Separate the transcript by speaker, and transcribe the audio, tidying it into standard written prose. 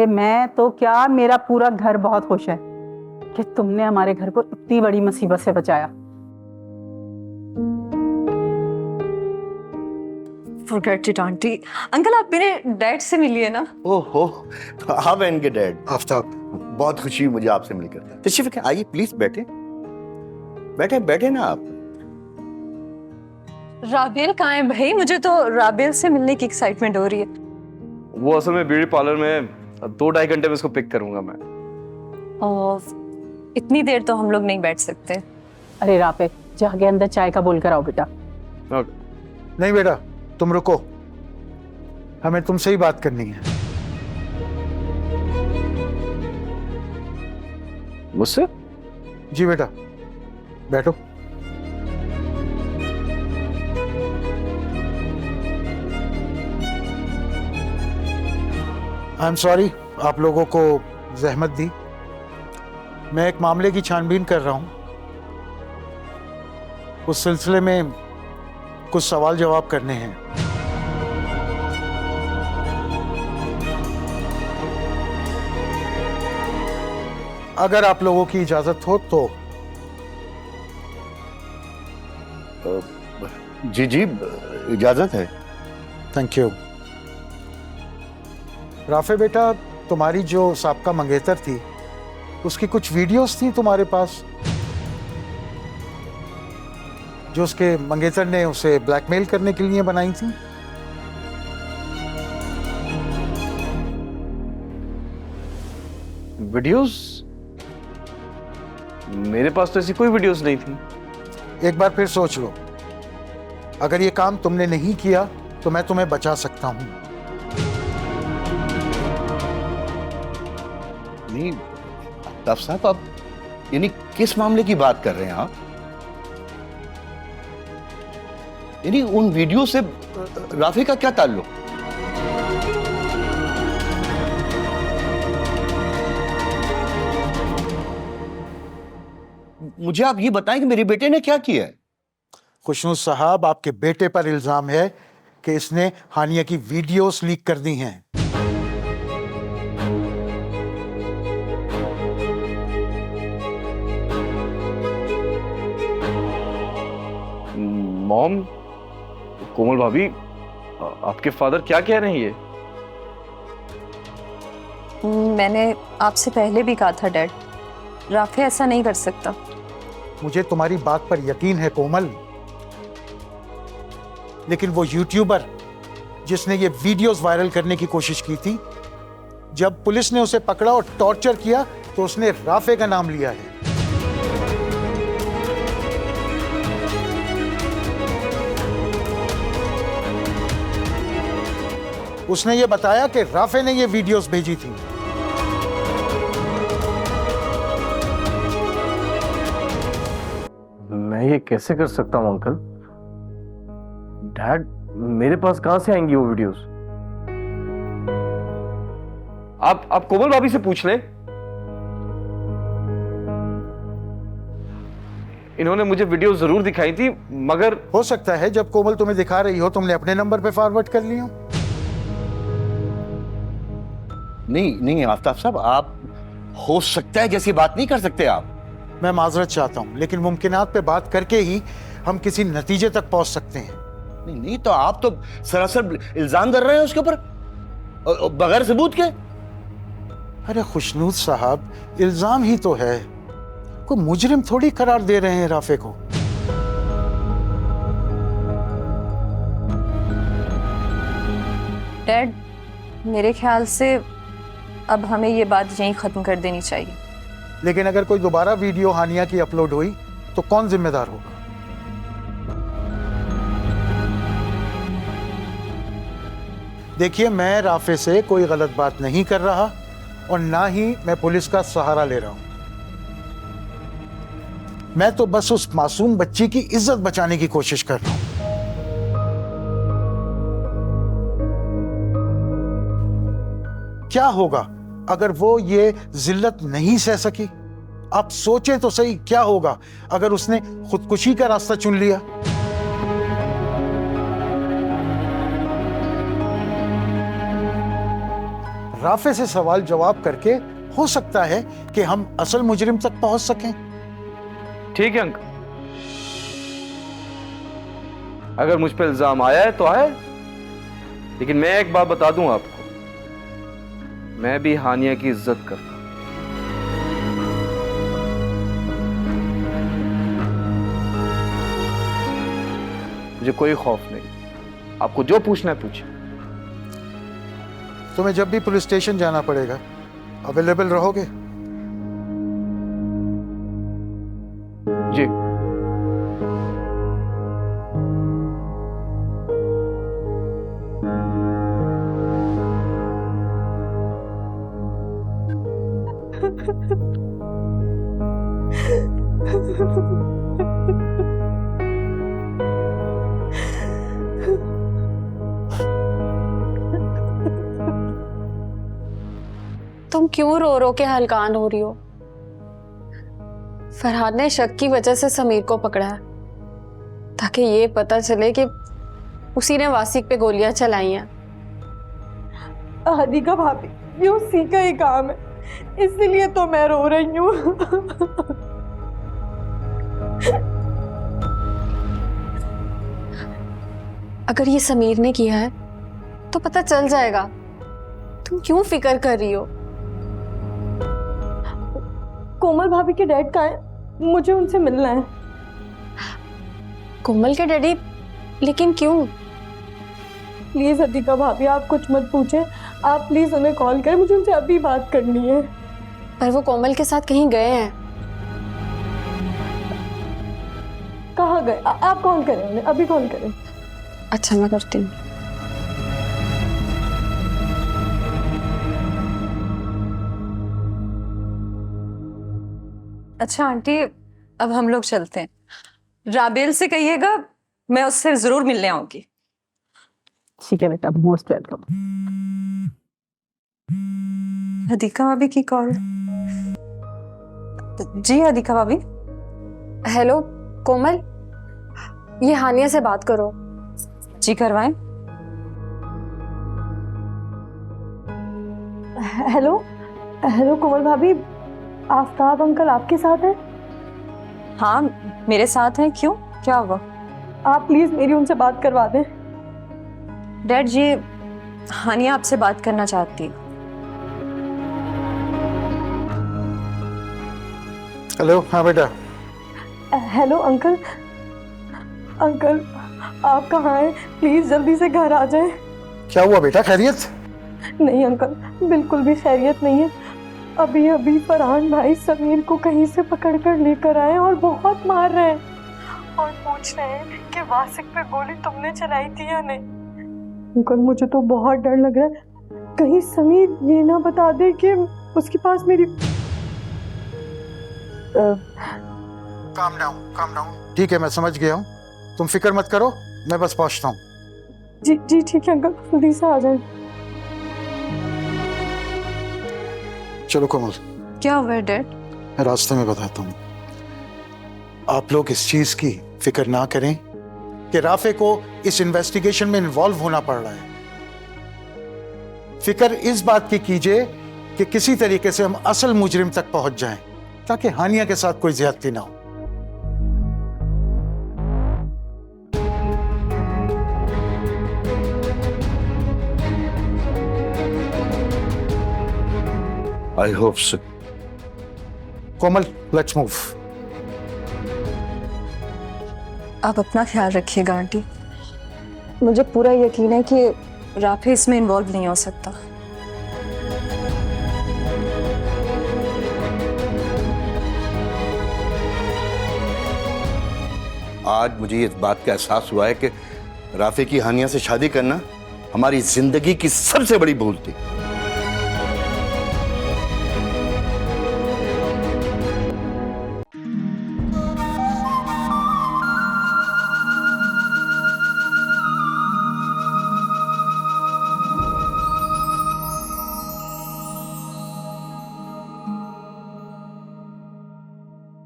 Speaker 1: अरे मैं तो क्या, मेरा पूरा घर बहुत खुश है कि तुमने हमारे घर को इतनी बड़ी मुसीबत से बचाया।
Speaker 2: Forget it aunty. अंकल आप मेरे डैड से मिलिए ना।
Speaker 3: ओहो, हाँ बहन के डैड।
Speaker 4: आफ्ताब,
Speaker 3: बहुत खुशी हुई मुझे आपसे मिलकर। तशरीफ आइए प्लीज, बैठे बैठे बैठे ना आप।
Speaker 2: राबेल कहाँ है भाई? मुझे तो राबेल से मिलने की एक्साइटमेंट हो रही है।
Speaker 5: वो असल में ब्यूटी पार्लर में 2-2.5 घंटे में इसको पिक करूंगा मैं।
Speaker 2: और इतनी देर तो हम लोग नहीं बैठ सकते।
Speaker 1: अरे राफे, जाके अंदर चाय का बोल कर आओ बेटा।
Speaker 4: नहीं बेटा, तुम रुको, हमें तुमसे ही बात करनी है।
Speaker 5: मुझसे?
Speaker 4: जी बेटा, बैठो। आई एम सॉरी आप लोगों को जहमत दी। मैं एक मामले की छानबीन कर रहा हूं, उस सिलसिले में कुछ सवाल जवाब करने हैं। अगर आप लोगों की इजाजत हो तो।
Speaker 3: जी जी, इजाजत है।
Speaker 4: Thank you. राफे बेटा, तुम्हारी जो साबका मंगेतर थी उसकी कुछ वीडियोस थी तुम्हारे पास, जो उसके मंगेतर ने उसे ब्लैकमेल करने के लिए बनाई थी।
Speaker 5: वीडियोस? मेरे पास तो ऐसी कोई वीडियोस नहीं थी।
Speaker 4: एक बार फिर सोच लो, अगर ये काम तुमने नहीं किया तो मैं तुम्हें बचा सकता हूं।
Speaker 3: नहीं आफ्ताब साहब, आप यानी किस मामले की बात कर रहे हैं आप? यानी उन वीडियो से राफी का क्या ताल्लुक? मुझे आप ये बताएं कि मेरे बेटे ने क्या किया है?
Speaker 4: खुशनूर साहब, आपके बेटे पर इल्जाम है कि इसने हानिया की वीडियोस लीक कर दी हैं।
Speaker 5: मॉम, कोमल भाभी, आपके फादर क्या कह रहे हैं ये?
Speaker 2: मैंने आपसे पहले भी कहा था डैड, राफे ऐसा नहीं कर सकता।
Speaker 4: मुझे तुम्हारी बात पर यकीन है कोमल, लेकिन वो यूट्यूबर जिसने ये वीडियोस वायरल करने की कोशिश की थी, जब पुलिस ने उसे पकड़ा और टॉर्चर किया तो उसने राफे का नाम लिया है। उसने ये बताया कि राफे ने ये वीडियोस भेजी थी।
Speaker 5: मैं ये कैसे कर सकता हूँ अंकल? डैड, मेरे पास कहां से आएंगी वो वीडियोस? आप कोमल भाभी से पूछ लें। इन्होंने मुझे वीडियो जरूर दिखाई थी, मगर
Speaker 4: हो सकता है जब कोमल तुम्हें दिखा रही हो तुमने अपने नंबर पे फॉरवर्ड कर ली हो।
Speaker 3: नहीं नहीं आफ्ताब साहब, आप हो सकता है जैसी बात नहीं कर सकते आप।
Speaker 4: मैं माजरत चाहता हूं, लेकिन मुमकिनात पे बात करके ही हम किसी नतीजे तक पहुंच सकते हैं।
Speaker 3: नहीं नहीं, तो आप तो सरासर इल्जाम कर रहे हैं उसके ऊपर बगैर सबूत के।
Speaker 4: अरे खुशनूर साहब, इल्जाम ही तो है, कोई मुजरिम थोड़ी करार दे रहे हैं राफे को।
Speaker 2: डैड, मेरे ख्याल से अब हमें ये बात यहीं खत्म कर देनी चाहिए।
Speaker 4: लेकिन अगर कोई दोबारा वीडियो हानिया की अपलोड हुई तो कौन जिम्मेदार होगा? देखिए, मैं राफे से कोई गलत बात नहीं कर रहा और ना ही मैं पुलिस का सहारा ले रहा हूं। मैं तो बस उस मासूम बच्ची की इज्जत बचाने की कोशिश कर रहा हूं। क्या होगा अगर वो ये जिल्लत नहीं सह सकी? आप सोचें तो सही, क्या होगा अगर उसने खुदकुशी का रास्ता चुन लिया? राफे से सवाल जवाब करके हो सकता है कि हम असल मुजरिम तक पहुंच सकें।
Speaker 5: ठीक है अंकल, अगर मुझ पर इल्जाम आया है तो आया है, लेकिन मैं एक बात बता दूं आपको, मैं भी हानिया की इज्जत करता हूं। मुझे कोई खौफ नहीं, आपको जो पूछना है पूछिए।
Speaker 4: तुम्हें जब भी पुलिस स्टेशन जाना पड़ेगा अवेलेबल रहोगे?
Speaker 5: जी।
Speaker 6: तुम क्यों रो रो के हलकान हो रही हो? फरहाद ने शक की वजह से समीर को पकड़ा है ताकि ये पता चले कि उसी ने वासिक पे गोलियां चलाई हैं।
Speaker 7: हादिका भाभी, ये उसी का ही काम है, इसलिए तो मैं रो रही हूँ।
Speaker 6: अगर ये समीर ने किया है तो पता चल जाएगा। तुम क्यों फिक्र कर रही हो?
Speaker 7: कोमल भाभी के डैड कहाँ है? मुझे उनसे मिलना है।
Speaker 6: कोमल के डैडी? लेकिन क्यों?
Speaker 7: प्लीज हादिका भाभी, आप कुछ मत पूछें, आप प्लीज उन्हें कॉल करें, मुझे उनसे अभी बात करनी है।
Speaker 6: पर वो कोमल के साथ कहीं गए हैं।
Speaker 7: कहाँ गए? आप कॉल करें उन्हें, अभी कॉल करें।
Speaker 6: अच्छा, मैं करती हूँ।
Speaker 2: अच्छा आंटी, अब हम लोग चलते हैं। राबेल से कहिएगा मैं उससे जरूर मिलने आऊंगी।
Speaker 1: ठीक है बेटा, मोस्ट वेलकम।
Speaker 2: हादिका भाभी की कॉल। जी हादिका भाभी।
Speaker 6: हेलो कोमल, ये हानिया से बात करो।
Speaker 2: जी करवाएं।
Speaker 7: हेलो हेलो कोमल भाभी, आफ्ताब अंकल आपके साथ है?
Speaker 2: हाँ मेरे साथ हैं, क्यों, क्या हुआ?
Speaker 7: आप प्लीज मेरी उनसे बात करवा दें।
Speaker 2: डैड जी, हानिया आपसे बात करना चाहती है।
Speaker 4: हेलो, हाँ बेटा।
Speaker 7: हेलो अंकल, अंकल आप कहाँ हैं? प्लीज जल्दी से घर आ जाएं।
Speaker 4: क्या हुआ बेटा, खैरियत?
Speaker 7: नहीं अंकल, बिल्कुल भी खैरियत नहीं है। अभी अभी फरहान भाई समीर को कहीं से पकड़ कर लेकर आए और बहुत मार रहे हैं और पूछ रहे हैं कि वासिक पे गोली तुमने चलाई थी या नहीं। अंकल मुझे तो बहुत डर लग रहा है, कहीं समीर ये ना बता दे कि उसके पास मेरी
Speaker 4: काम डाउन। ठीक है, मैं समझ गया हूँ, तुम फिक्र मत करो, मैं बस पहुँचता हूँ।
Speaker 7: जी जी ठीक है अंकल, जल्दी से आ जाए।
Speaker 4: चलो कोमल,
Speaker 2: क्या हुआ है डैड?
Speaker 4: मैं रास्ते में बताता हूँ। आप लोग इस चीज की फिक्र ना करें कि राफे को इस इन्वेस्टिगेशन में इन्वॉल्व होना पड़ रहा है। फिक्र इस बात की कीजिए कि किसी तरीके से हम असल मुजरिम तक पहुंच जाएं, ताकि हानिया के साथ कोई ज्यादती ना हो।
Speaker 3: I hope so.
Speaker 4: Komal, let's move.
Speaker 2: आप अपना ख्याल रखिएगा आंटी। मुझे पूरा यकीन है कि राफे इसमें इन्वॉल्व नहीं हो सकता।
Speaker 3: आज मुझे इस बात का एहसास हुआ है कि राफे की हानिया से शादी करना हमारी जिंदगी की सबसे बड़ी भूल थी।